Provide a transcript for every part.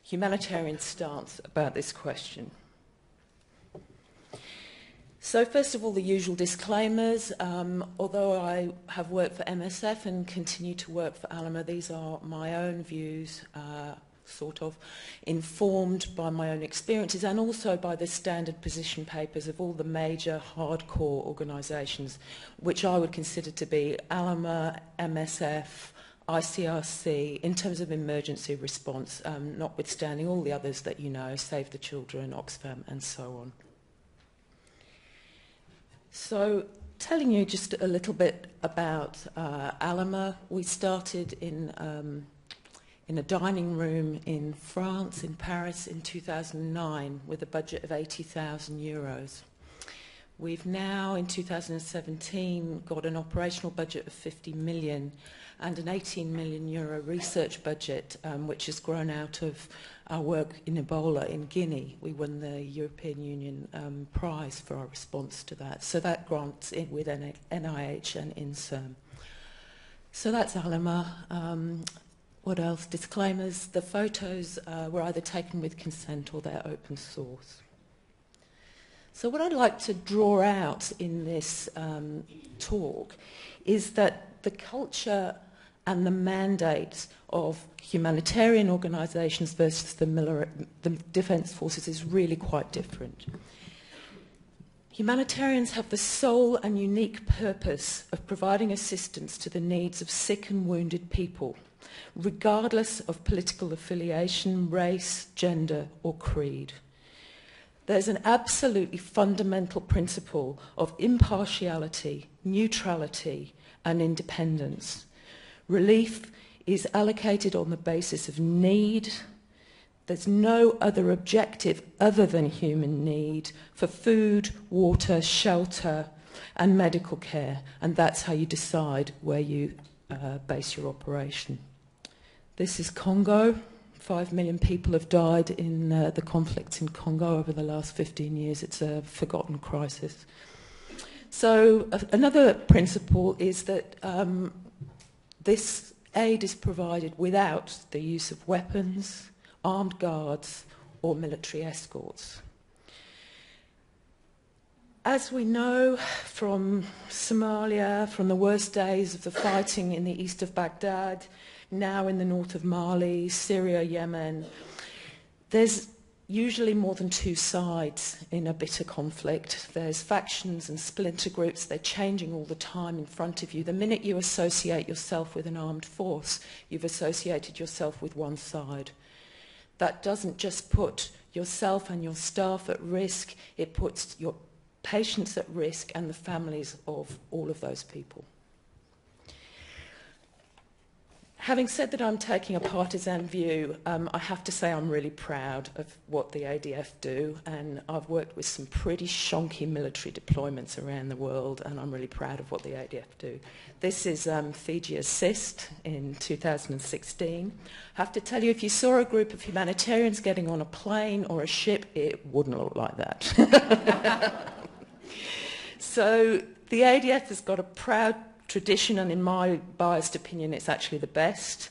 humanitarian stance about this question. So first of all, the usual disclaimers. Although I have worked for MSF and continue to work for ALMA, these are my own views, sort of, informed by my own experiences and also by the standard position papers of all the major hardcore organisations, which I would consider to be ALMA, MSF, ICRC, in terms of emergency response, notwithstanding all the others that you know, Save the Children, Oxfam, and so on. So, telling you just a little bit about ALMA, we started in a dining room in France, in Paris, in 2009, with a budget of €80,000. We've now, in 2017, got an operational budget of 50 million and an 18 million euro research budget, which has grown out of our work in Ebola in Guinea. We won the European Union prize for our response to that. So that grants in with NIH and INSERM. So that's ALMA. What else? Disclaimers. The photos were either taken with consent or they're open source. So what I'd like to draw out in this talk is that the culture and the mandate of humanitarian organisations versus the defence forces is really quite different. Humanitarians have the sole and unique purpose of providing assistance to the needs of sick and wounded people, regardless of political affiliation, race, gender or creed. There's an absolutely fundamental principle of impartiality, neutrality and independence. Relief is allocated on the basis of need. There's no other objective other than human need for food, water, shelter and medical care, and that's how you decide where you base your operation. This is Congo. 5 million people have died in the conflicts in Congo over the last 15 years. It's a forgotten crisis. So another principle is that this aid is provided without the use of weapons, armed guards or military escorts. As we know from Somalia, from the worst days of the fighting in the east of Baghdad, now in the north of Mali, Syria, Yemen, there's usually more than two sides in a bitter conflict. There's factions and splinter groups. They're changing all the time in front of you. The minute you associate yourself with an armed force, you've associated yourself with one side. That doesn't just put yourself and your staff at risk, it puts your patients at risk and the families of all of those people. Having said that I'm taking a partisan view, I have to say I'm really proud of what the ADF do, and I've worked with some pretty shonky military deployments around the world, and I'm really proud of what the ADF do. This is Fiji Assist in 2016. I have to tell you, if you saw a group of humanitarians getting on a plane or a ship, it wouldn't look like that. So the ADF has got a proud tradition, and in my biased opinion, it's actually the best.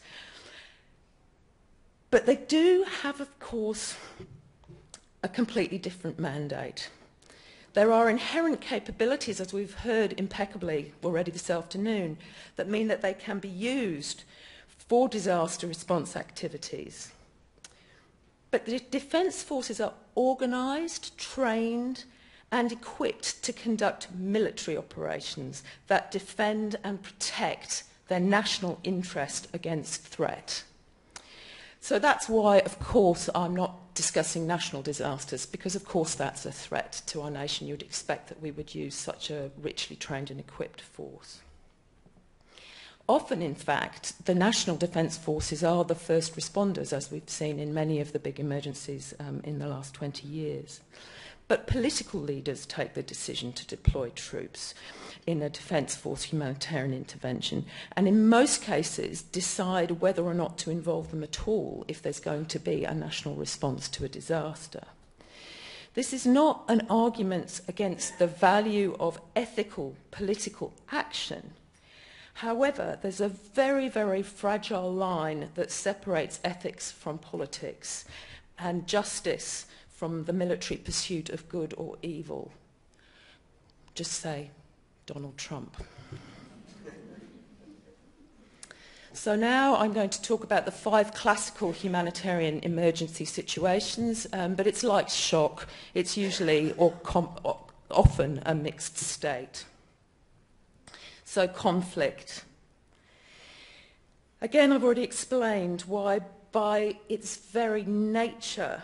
But they do have, of course, a completely different mandate. There are inherent capabilities, as we've heard impeccably already this afternoon, that mean that they can be used for disaster response activities. But the defence forces are organised, trained, and equipped to conduct military operations that defend and protect their national interest against threat. So that's why, of course, I'm not discussing national disasters, because, of course, that's a threat to our nation. You'd expect that we would use such a richly trained and equipped force. Often, in fact, the national defence forces are the first responders, as we've seen in many of the big emergencies in the last 20 years. But political leaders take the decision to deploy troops in a defence force humanitarian intervention, and in most cases decide whether or not to involve them at all if there's going to be a national response to a disaster. This is not an argument against the value of ethical political action. However, there's a very, very fragile line that separates ethics from politics and justice from the military pursuit of good or evil. Just say Donald Trump. So now I'm going to talk about the 5 classical humanitarian emergency situations, but it's like shock. It's usually or often a mixed state. So conflict. Again, I've already explained why by its very nature,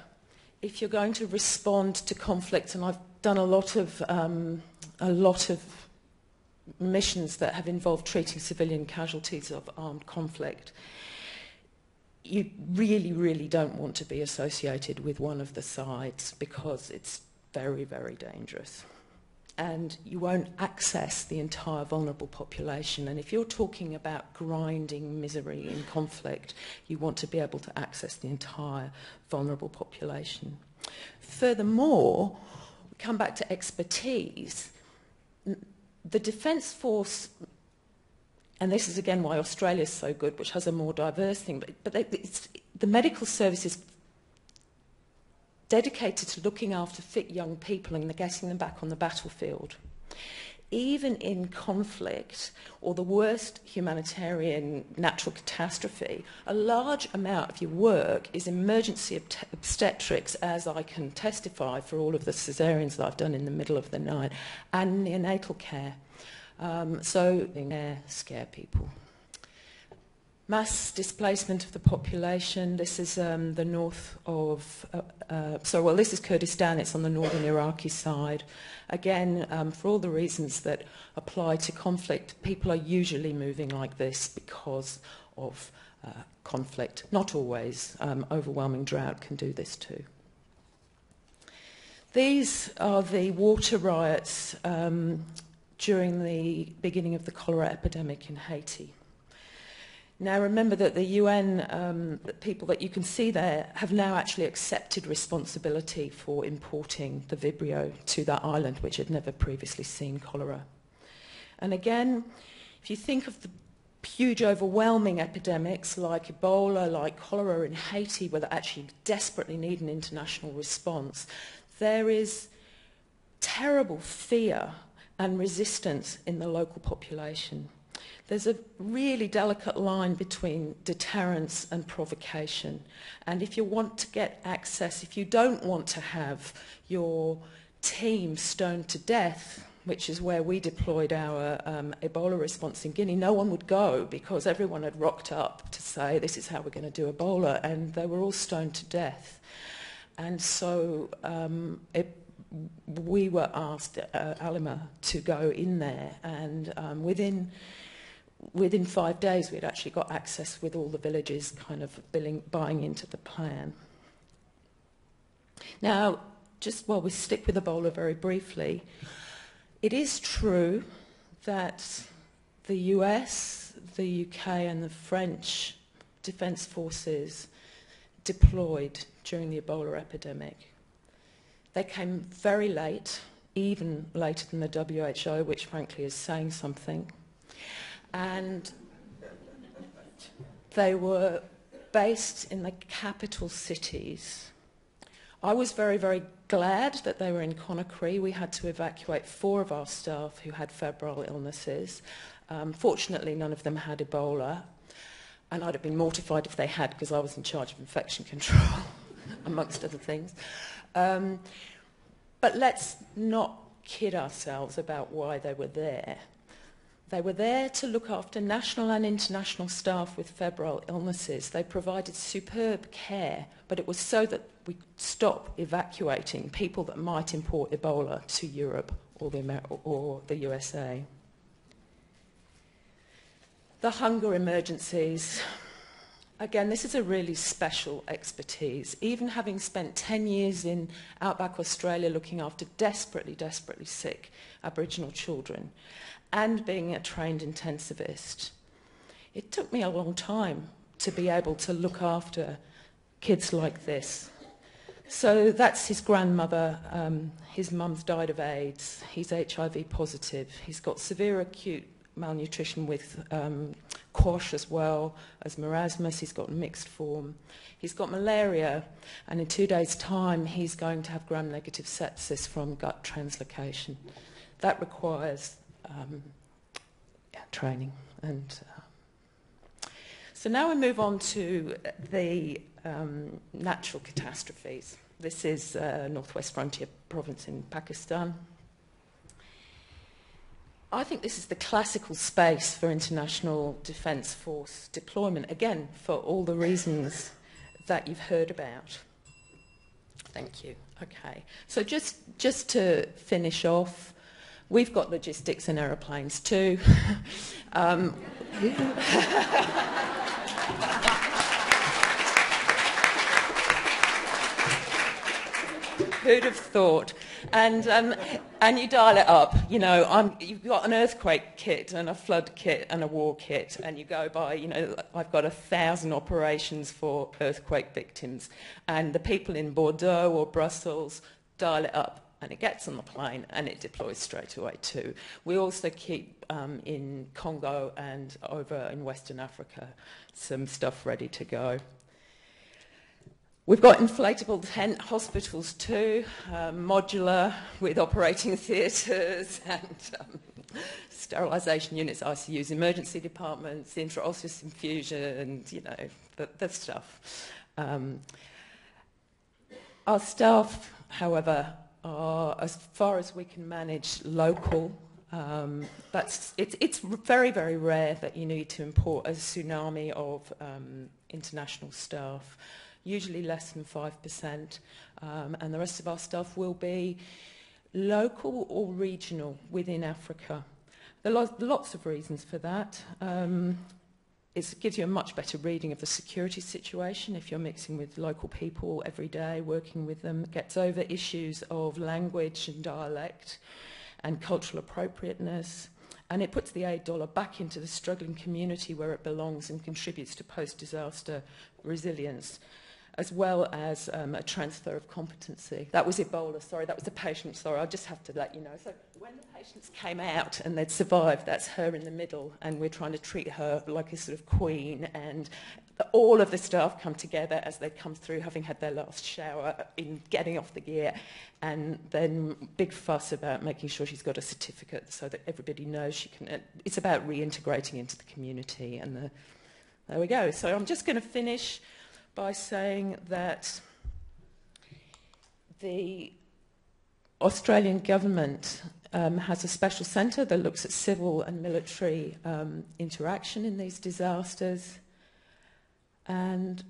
if you're going to respond to conflict, and I've done a lot of missions that have involved treating civilian casualties of armed conflict, you really, really don't want to be associated with one of the sides because it's very, very dangerous. And you won't access the entire vulnerable population. And if you're talking about grinding misery in conflict, you want to be able to access the entire vulnerable population. Furthermore, we come back to expertise. The Defence Force, and this is again why Australia is so good, which has a more diverse thing, but the medical service is dedicated to looking after fit young people and getting them back on the battlefield. Even in conflict or the worst humanitarian natural catastrophe, a large amount of your work is emergency obstetrics, as I can testify for all of the caesareans that I've done in the middle of the night, and neonatal care. So scare people. Mass displacement of the population. This is the north of, this is Kurdistan, it's on the northern Iraqi side. Again, for all the reasons that apply to conflict, people are usually moving like this because of conflict. Not always. Overwhelming drought can do this too. These are the water riots during the beginning of the cholera epidemic in Haiti. Now remember that the UN, the people that you can see there, have now actually accepted responsibility for importing the Vibrio to that island, which had never previously seen cholera. And again, if you think of the huge overwhelming epidemics like Ebola, like cholera in Haiti, where they actually desperately need an international response, there is terrible fear and resistance in the local population. There's a really delicate line between deterrence and provocation. And if you want to get access, if you don't want to have your team stoned to death, which is where we deployed our Ebola response in Guinea, no one would go because everyone had rocked up to say, this is how we're going to do Ebola, and they were all stoned to death. And so we were asked, Alima, to go in there, and within 5 days we had actually got access with all the villages kind of buying into the plan. Now, just while we stick with Ebola very briefly, it is true that the US, the UK and the French Defence Forces deployed during the Ebola epidemic. They came very late, even later than the WHO, which frankly is saying something. And they were based in the capital cities. I was very, very glad that they were in Conakry. We had to evacuate 4 of our staff who had febrile illnesses. Fortunately, none of them had Ebola. And I'd have been mortified if they had, because I was in charge of infection control, amongst other things. But let's not kid ourselves about why they were there. They were there to look after national and international staff with febrile illnesses. They provided superb care, but it was so that we stop evacuating people that might import Ebola to Europe or the USA. The hunger emergencies. Again, this is a really special expertise. Even having spent 10 years in outback Australia looking after desperately, desperately sick Aboriginal children, and being a trained intensivist, it took me a long time to be able to look after kids like this. So that's his grandmother. His mum's died of AIDS. He's HIV positive. He's got severe acute malnutrition with quash as well as marasmus. He's got a mixed form. He's got malaria, and in 2 days' time he's going to have gram-negative sepsis from gut translocation. That requires training. And so now we move on to the natural catastrophes. This is Northwest Frontier Province in Pakistan. I think this is the classical space for international defence force deployment, again, for all the reasons that you've heard about. Thank you. Okay. So just to finish off, we've got logistics and aeroplanes too. Who'd have thought? And you dial it up. You know, you've got an earthquake kit and a flood kit and a war kit, and you go by. You know, I've got 1,000 operations for earthquake victims, and the people in Bordeaux or Brussels dial it up, and it gets on the plane and it deploys straight away too. We also keep in Congo and over in Western Africa some stuff ready to go. We've got inflatable tent hospitals too, modular with operating theatres and sterilisation units, ICUs, emergency departments, intraosseous infusion, and, you know, that stuff. Our staff, however, are, as far as we can manage, local. It's very, very rare that you need to import a tsunami of international staff. Usually less than 5%, and the rest of our staff will be local or regional within Africa. There are lots of reasons for that. It gives you a much better reading of the security situation if you're mixing with local people every day, working with them. It gets over issues of language and dialect and cultural appropriateness, and it puts the aid dollar back into the struggling community where it belongs and contributes to post-disaster resilience, as well as a transfer of competency. That was Ebola, sorry, that was the patient, sorry, I just have to let you know. So when the patients came out and they'd survived, that's her in the middle, and we're trying to treat her like a sort of queen, and all of the staff come together as they come through, having had their last shower, in getting off the gear, and then big fuss about making sure she's got a certificate so that everybody knows she can. It's about reintegrating into the community, and there we go. So I'm just going to finish by saying that the Australian government has a special centre that looks at civil and military interaction in these disasters, and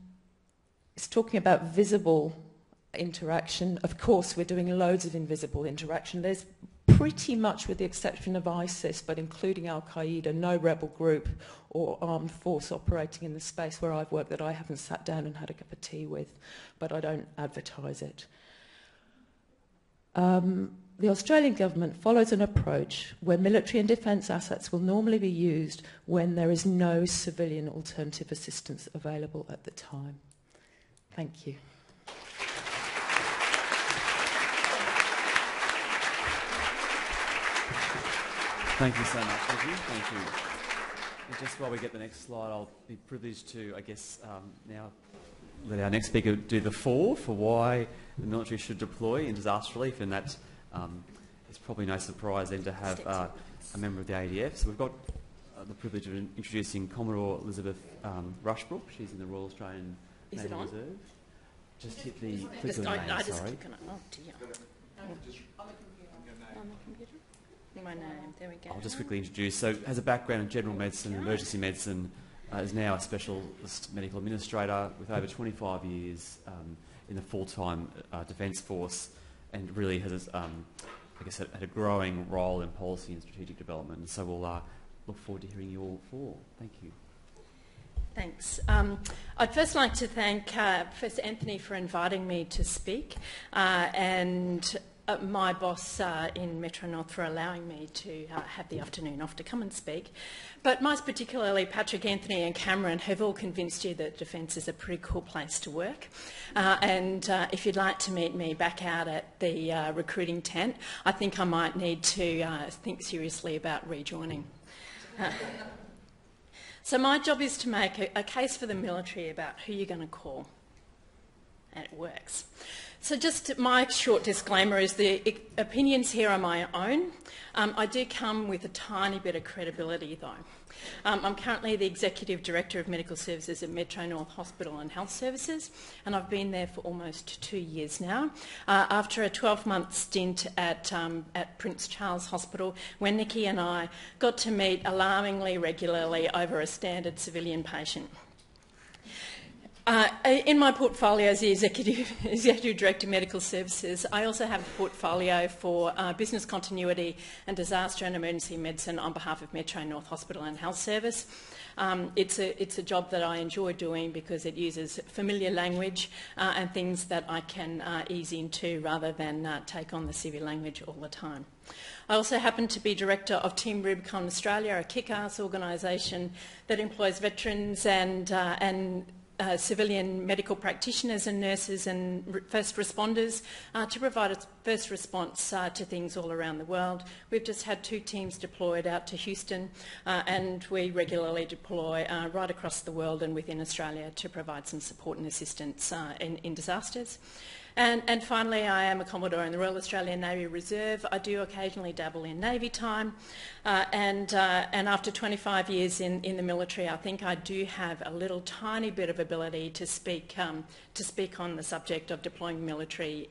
it's talking about visible interaction. Of course, we're doing loads of invisible interaction. There's pretty much, with the exception of ISIS, but including Al-Qaeda, no rebel group or armed force operating in the space where I've worked that I haven't sat down and had a cup of tea with, but I don't advertise it. The Australian government follows an approach where military and defence assets will normally be used when there is no civilian alternative assistance available at the time. Thank you. Thank you so much, Nikki. Thank you. And just while we get the next slide, I'll be privileged to, I guess, now let our next speaker do the for why the military should deploy in disaster relief, and that it's probably no surprise then to have a member of the ADF. So we've got the privilege of introducing Commodore Elizabeth Rushbrook. She's in the Royal Australian Naval Reserve. Just hit the click on the name, sorry. Oh, dear. On the computer? My name, there we go. I'll just quickly introduce. So, has a background in general medicine and emergency medicine, is now a specialist medical administrator with over 25 years in the full-time defence force, and really has, I guess, had a growing role in policy and strategic development. And so we'll look forward to hearing you all for. Thank you. Thanks. I'd first like to thank Professor Anthony for inviting me to speak, and my boss in Metro North for allowing me to have the afternoon off to come and speak. But most particularly, Patrick, Anthony and Cameron have all convinced you that Defence is a pretty cool place to work. And if you'd like to meet me back out at the recruiting tent, I think I might need to think seriously about rejoining. So my job is to make a case for the military about who you're going to call, and it works. So just my short disclaimer is the opinions here are my own. I do come with a tiny bit of credibility though. I'm currently the Executive Director of Medical Services at Metro North Hospital and Health Services, and I've been there for almost 2 years now, after a 12-month stint at Prince Charles Hospital, where Nikki and I got to meet alarmingly regularly over a standard civilian patient. In my portfolio as the Executive Director of Medical Services, I also have a portfolio for business continuity and disaster and emergency medicine on behalf of Metro North Hospital and Health Service. It's a job that I enjoy doing because it uses familiar language and things that I can ease into rather than take on the civil language all the time. I also happen to be Director of Team Rubicon Australia, a kick-ass organisation that employs veterans and civilian medical practitioners and nurses and first responders to provide a first response to things all around the world. We've just had 2 teams deployed out to Houston and we regularly deploy right across the world and within Australia to provide some support and assistance in disasters. And finally, I am a Commodore in the Royal Australian Navy Reserve. I do occasionally dabble in Navy time, and after 25 years in the military, I think I do have a little tiny bit of ability to speak on the subject of deploying military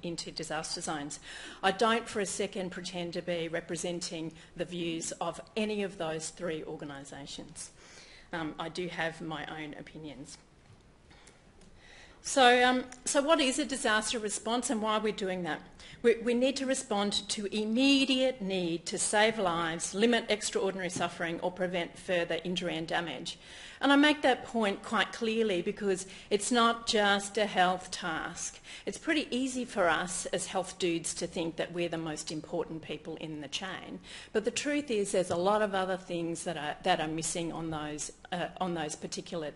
into disaster zones. I don't for a second pretend to be representing the views of any of those 3 organisations. I do have my own opinions. So what is a disaster response and why are we doing that? We need to respond to immediate need to save lives, limit extraordinary suffering or prevent further injury and damage. And I make that point quite clearly because it's not just a health task. It's pretty easy for us as health dudes to think that we're the most important people in the chain. But the truth is there's a lot of other things that are missing on those particular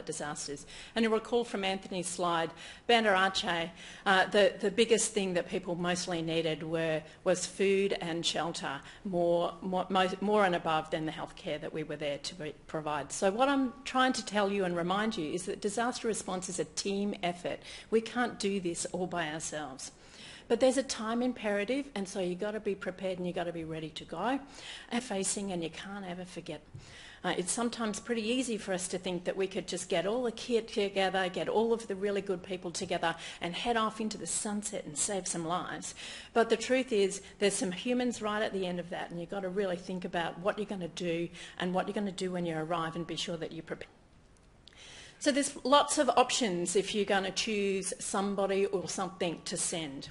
disasters. And you'll recall from Anthony's slide, Banda Aceh, the biggest thing that people mostly needed was food and shelter, more and above than the healthcare that we were there to provide. So what I'm trying to tell you and remind you is that disaster response is a team effort. We can't do this all by ourselves. But there's a time imperative, and so you've got to be prepared and you've got to be ready to go and facing, and you can't ever forget. It's sometimes pretty easy for us to think that we could just get all the kit together, get all of the really good people together and head off into the sunset and save some lives. But the truth is there's some humans right at the end of that, and you've got to really think about what you're going to do and what you're going to do when you arrive and be sure that you're prepared. So there's lots of options if you're going to choose somebody or something to send.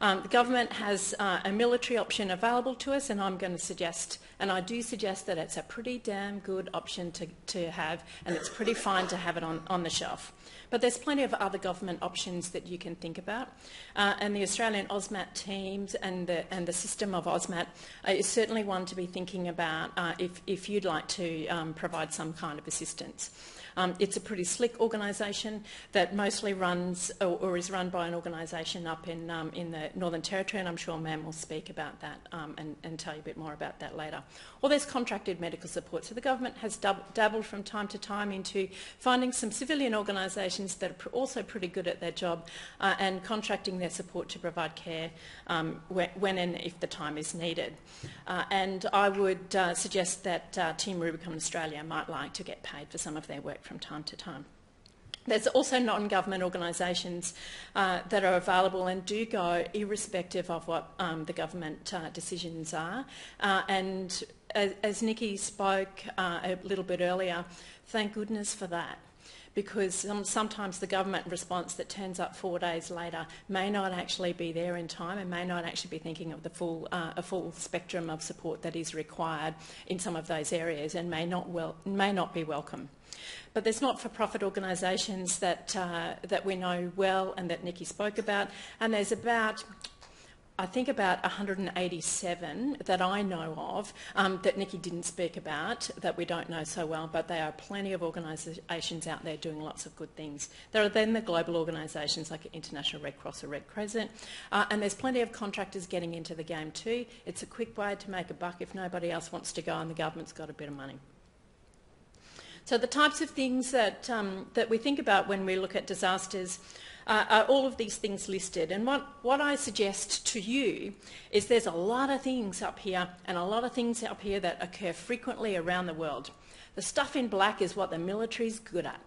The government has a military option available to us, and I'm going to suggest, and I do suggest, that it's a pretty damn good option to have, and it's pretty fine to have it on the shelf. But there's plenty of other government options that you can think about, and the Australian AUSMAT teams and the system of AUSMAT is certainly one to be thinking about if you'd like to provide some kind of assistance. It's a pretty slick organisation that mostly runs or is run by an organisation up in the Northern Territory, and I'm sure Mam will speak about that and tell you a bit more about that later. Or there's contracted medical support. So the government has dabbled from time to time into finding some civilian organisations that are also pretty good at their job and contracting their support to provide care when and if the time is needed. And I would suggest that Team Rubicon Australia might like to get paid for some of their work from time to time. There's also non-government organisations that are available and do go irrespective of what the government decisions are. And as Nikki spoke a little bit earlier, thank goodness for that. Because sometimes the government response that turns up 4 days later may not actually be there in time and may not actually be thinking of the a full spectrum of support that is required in some of those areas and may not be welcome. But there's not-for-profit organisations that we know well and that Nikki spoke about, and there's about I think about 187 that I know of that Nikki didn't speak about, that we don't know so well, but there are plenty of organisations out there doing lots of good things. There are then the global organisations like International Red Cross or Red Crescent, and there's plenty of contractors getting into the game too. It's a quick way to make a buck if nobody else wants to go and the government's got a bit of money. So the types of things that we think about when we look at disasters are all of these things listed. And what I suggest to you is there's a lot of things up here and a lot of things up here that occur frequently around the world. The stuff in black is what the military's good at.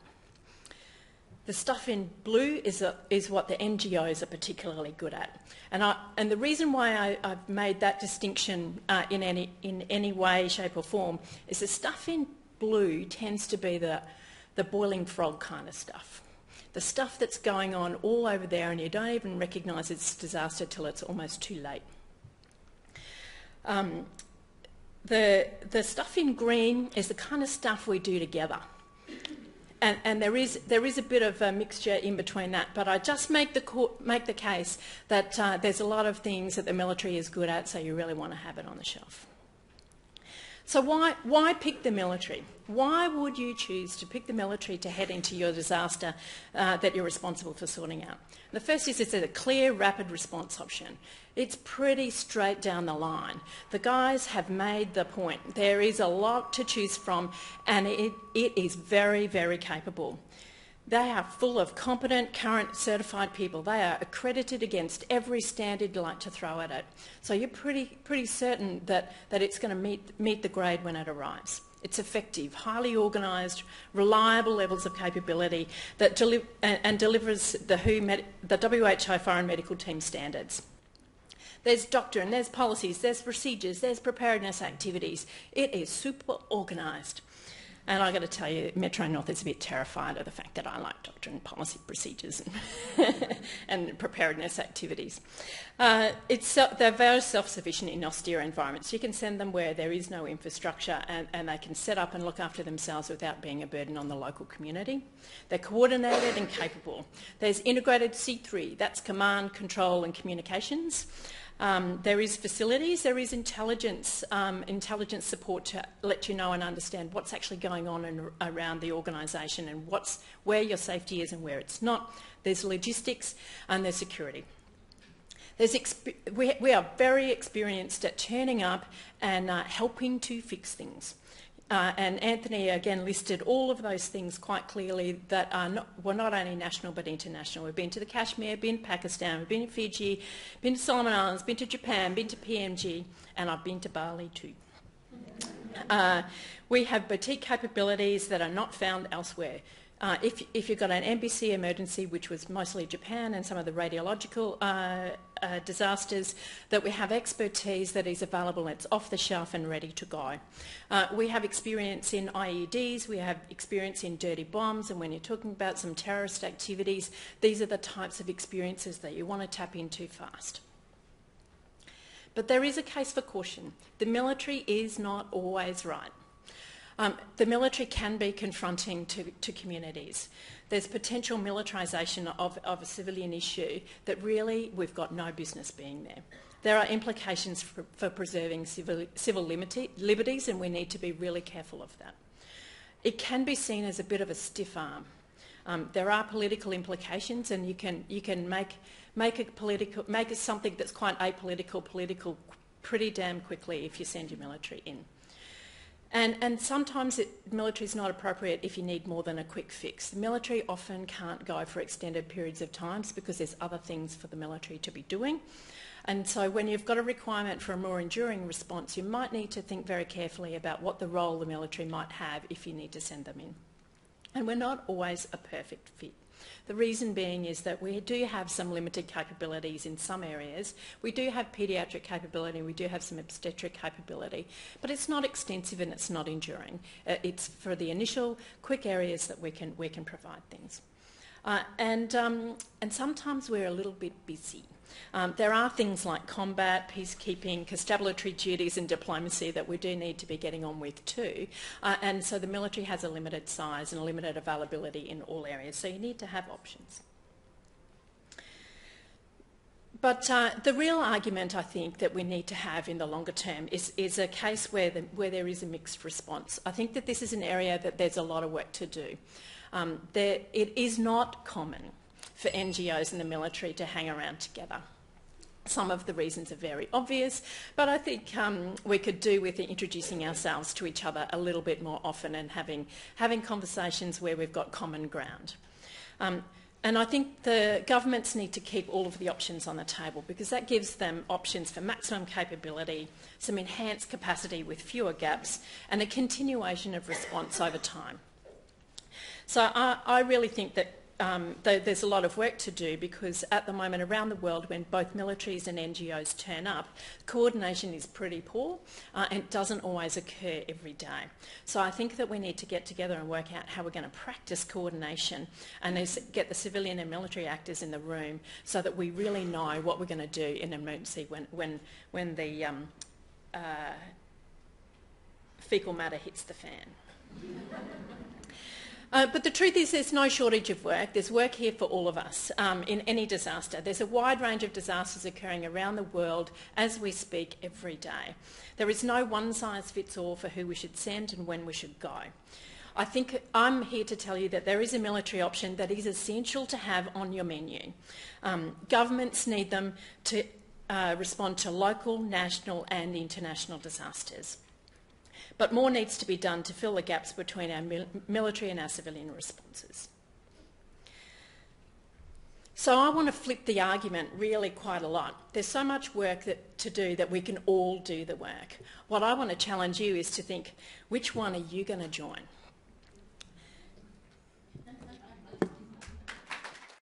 The stuff in blue is what the NGOs are particularly good at. And the reason why I've made that distinction in any way, shape or form is the stuff in blue tends to be the boiling frog kind of stuff. The stuff that's going on all over there and you don't even recognise it's a disaster till it's almost too late. The stuff in green is the kind of stuff we do together. And there is a bit of a mixture in between that, but I just make the case that there's a lot of things that the military is good at, so you really want to have it on the shelf. So why pick the military? Why would you choose to pick the military to head into your disaster that you're responsible for sorting out? The first is it's a clear, rapid response option. It's pretty straight down the line. The guys have made the point. There is a lot to choose from, and it is very, very capable. They are full of competent, current, certified people. They are accredited against every standard you like to throw at it. So you're pretty certain that it's going to meet the grade when it arrives. It's effective, highly organised, reliable levels of capability that delivers the WHO Foreign Medical Team standards. There's doctrine, there's policies, there's procedures, there's preparedness activities. It is super organised. And I've got to tell you, Metro North is a bit terrified of the fact that I like doctrine, policy, procedures and preparedness activities. They're very self-sufficient in austere environments. You can send them where there is no infrastructure and they can set up and look after themselves without being a burden on the local community. They're coordinated and capable. There's integrated C3, that's command, control and communications. There is facilities, there is intelligence support to let you know and understand what's actually going on around the organisation and where your safety is and where it's not. There's logistics and there's security. We are very experienced at turning up and helping to fix things. And Anthony again listed all of those things quite clearly that were not only national but international. We've been to the Kashmir, been to Pakistan, we've been to Fiji, been to Solomon Islands, been to Japan, been to PMG, and I've been to Bali too. We have boutique capabilities that are not found elsewhere. If you've got an NBC emergency, which was mostly Japan and some of the radiological disasters, that we have expertise that is available, it's off the shelf and ready to go. We have experience in IEDs, we have experience in dirty bombs, and when you're talking about some terrorist activities, these are the types of experiences that you want to tap into fast. But there is a case for caution. The military is not always right. The military can be confronting to communities. There's potential militarisation of a civilian issue that really we've got no business being there. There are implications for preserving civil liberties, and we need to be really careful of that. It can be seen as a bit of a stiff arm. There are political implications, and you can make something that's quite apolitical political pretty damn quickly if you send your military in. And sometimes military is not appropriate if you need more than a quick fix. The military often can't go for extended periods of time because there's other things for the military to be doing. And so when you've got a requirement for a more enduring response, you might need to think very carefully about what the role the military might have if you need to send them in. And we're not always a perfect fit. The reason being is that we do have some limited capabilities in some areas. We do have paediatric capability, we do have some obstetric capability, but it's not extensive and it's not enduring. It's for the initial quick areas that we can provide things. And sometimes we're a little bit busy. There are things like combat, peacekeeping, constabulary duties and diplomacy that we do need to be getting on with too. And so the military has a limited size and a limited availability in all areas, so you need to have options. But the real argument I think that we need to have in the longer term is a case where there is a mixed response. I think that this is an area that there's a lot of work to do. It is not common for NGOs and the military to hang around together. Some of the reasons are very obvious, but I think we could do with introducing ourselves to each other a little bit more often and having conversations where we've got common ground. And I think the governments need to keep all of the options on the table, because that gives them options for maximum capability, some enhanced capacity with fewer gaps, and a continuation of response over time. So I really think that there's a lot of work to do, because at the moment around the world, when both militaries and NGOs turn up, coordination is pretty poor and it doesn't always occur every day. So I think that we need to get together and work out how we're going to practice coordination and get the civilian and military actors in the room so that we really know what we're going to do in an emergency when the fecal matter hits the fan. But the truth is there's no shortage of work. There's work here for all of us in any disaster. There's a wide range of disasters occurring around the world as we speak every day. There is no one-size-fits-all for who we should send and when we should go. I think I'm here to tell you that there is a military option that is essential to have on your menu. Governments need them to respond to local, national and international disasters. But more needs to be done to fill the gaps between our military and our civilian responses. So I want to flip the argument really quite a lot. There's so much work to do that we can all do the work. What I want to challenge you is to think, which one are you going to join?